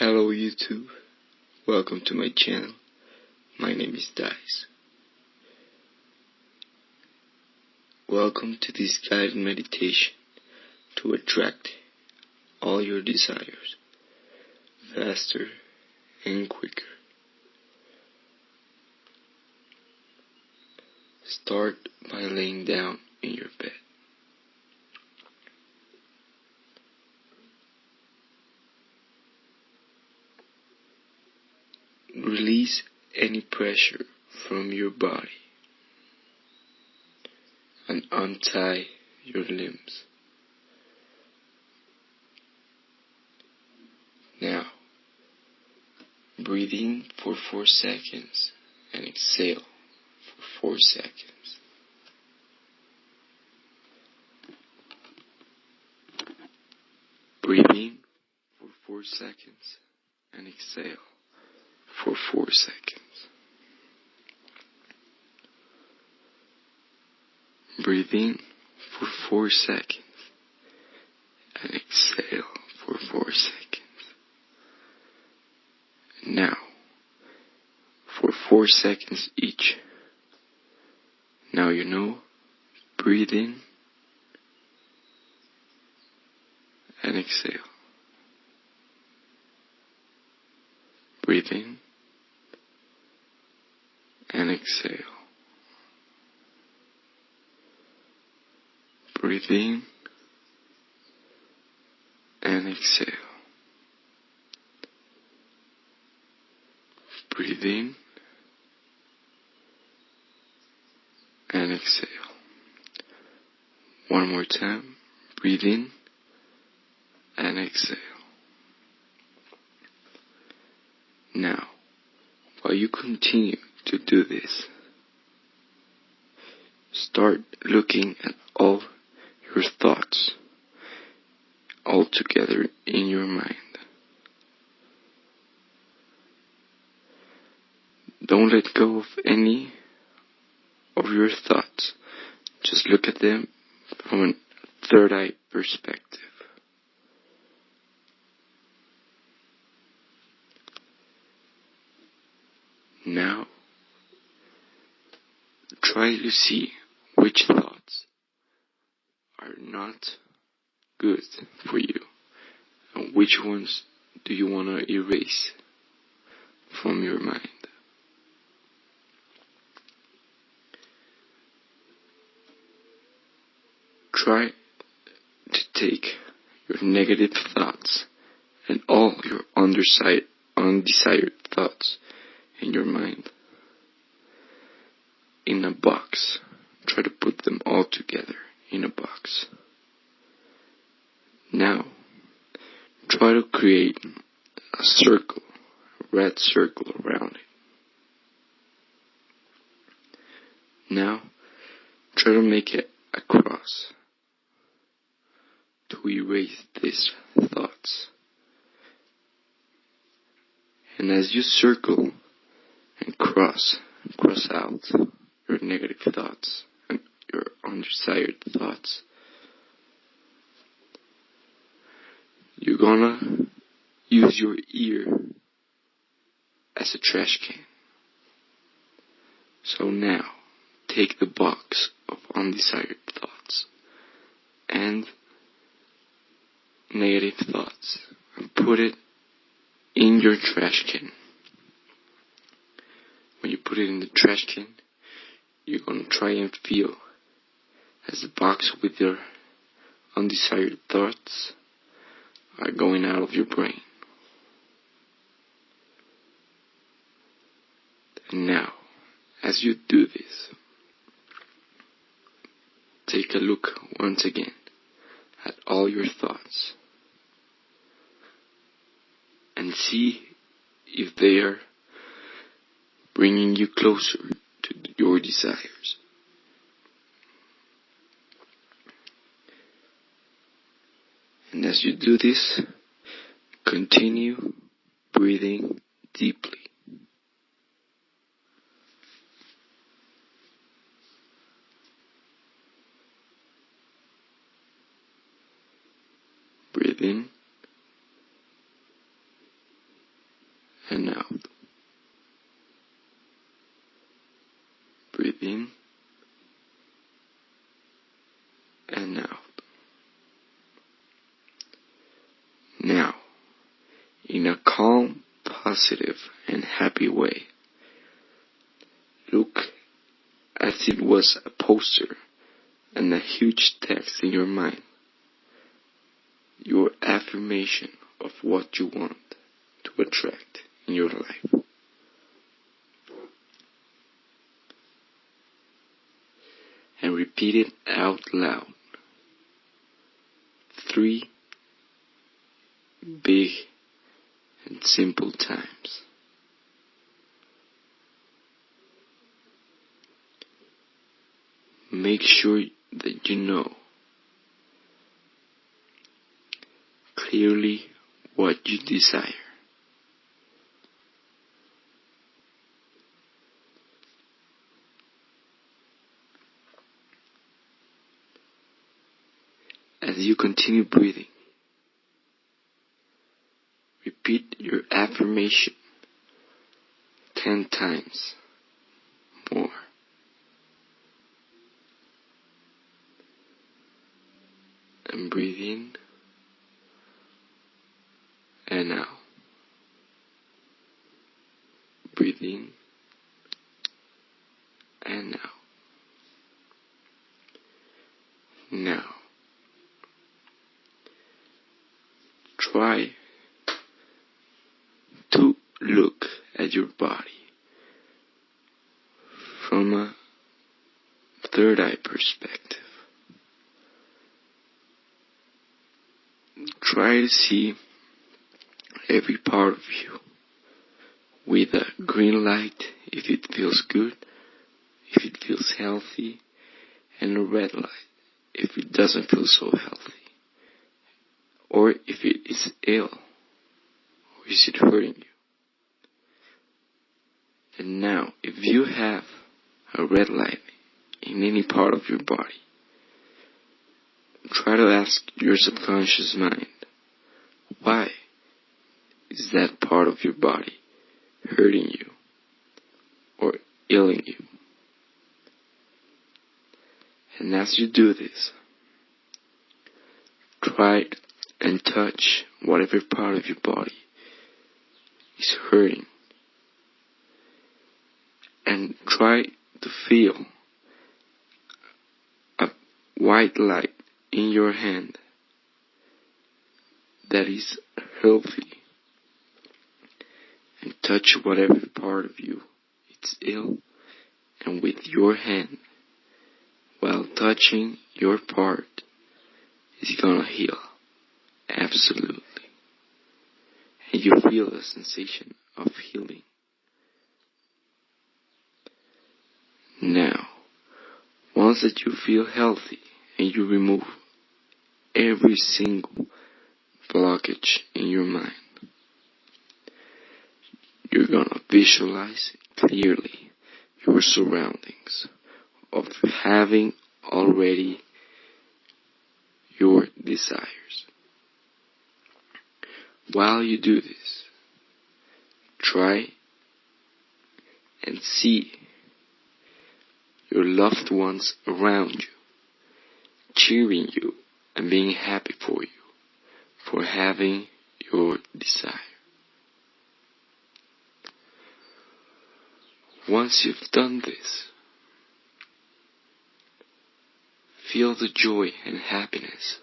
Hello YouTube, welcome to my channel. My name is Dice. Welcome to this guided meditation to attract all your desires faster and quicker. Start by laying down in your bed. Release any pressure from your body and untie your limbs. Now, breathe in for 4 seconds and exhale for 4 seconds. Breathe in for 4 seconds and exhale for 4 seconds. Breathe in for 4 seconds and exhale for 4 seconds. Now, for 4 seconds each. Now you know, breathe in and exhale. Breathe in and exhale. Breathe in and exhale. Breathe in and exhale. One more time. Breathe in and exhale. Now, while you continue to do this, start looking at all your thoughts all together in your mind. Don't let go of any of your thoughts. Just look at them from a third eye perspective. Now, try to see which thoughts are not good for you and which ones do you want to erase from your mind. Try to take your negative thoughts and all your undesired thoughts in your mind in a box. Try to put them all together in a box. Now, try to create a circle, a red circle around it. Now, try to make it a cross to erase these thoughts. And as you circle and cross out your negative thoughts and your undesired thoughts, you're gonna use your ear as a trash can. So now, take the box of undesired thoughts and negative thoughts and put it in your trash can. When you put it in the trash can, you're gonna try and feel as the box with your undesired thoughts are going out of your brain. And now, as you do this, take a look once again at all your thoughts and see if they are bringing you closer to your desires. And as you do this, continue breathing deeply. Breathe in in a calm, positive, and happy way. Look as it was a poster and a huge text in your mind. Your affirmation of what you want to attract in your life. And repeat it out loud 3 big and simple times. Make sure that you know clearly what you desire. As you continue breathing, repeat your affirmation 10 times more. And breathe in and out. Breathe in and out. Now, try to look at your body from a third eye perspective. Try to see every part of you with a green light if it feels good, if it feels healthy, and a red light if it doesn't feel so healthy, or if it is ill, or is it hurting you. And now, if you have a red light in any part of your body, try to ask your subconscious mind, why is that part of your body hurting you or ailing you? And as you do this, try and touch whatever part of your body is hurting. And try to feel a white light in your hand that is healthy. And touch whatever part of you is ill, and with your hand, while touching your part, is gonna heal. Absolutely. And you feel the sensation of healing. Now, once that you feel healthy and you remove every single blockage in your mind, you're gonna visualize clearly your surroundings of having already your desires. While you do this, try and see your loved ones around you, cheering you and being happy for you, for having your desire. Once you've done this, feel the joy and happiness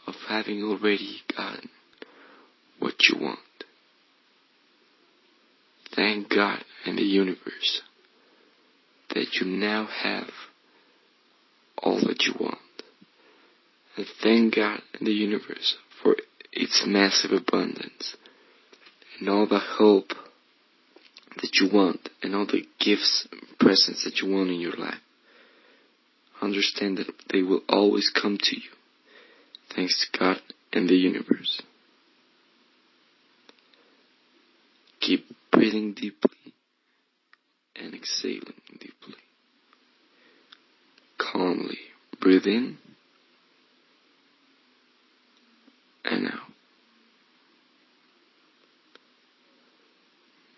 of having already gotten what you want. Thank God and the universe that you now have all that you want. And thank God and the universe for its massive abundance and all the help that you want and all the gifts and presents that you want in your life. Understand that they will always come to you, thanks to God and the universe. Keep breathing deeply and exhaling deeply. Calmly breathe in and out.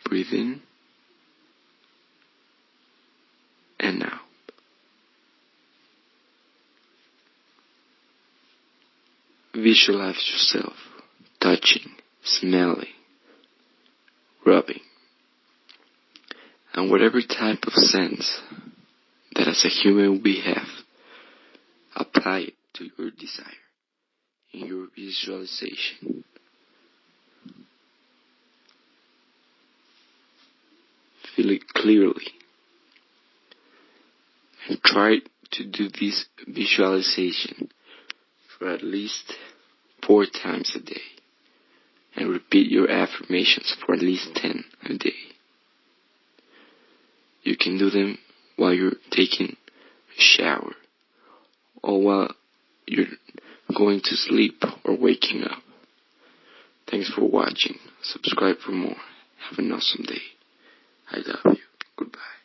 Breathe in and out. Visualize yourself touching, smelling, rubbing. And whatever type of sense that as a human we have, apply it to your desire in your visualization. Feel it clearly. And try to do this visualization for at least 4 times a day. And repeat your affirmations for at least 10 a day. You can do them while you're taking a shower, or while you're going to sleep or waking up. Thanks for watching. Subscribe for more. Have an awesome day. I love you. Goodbye.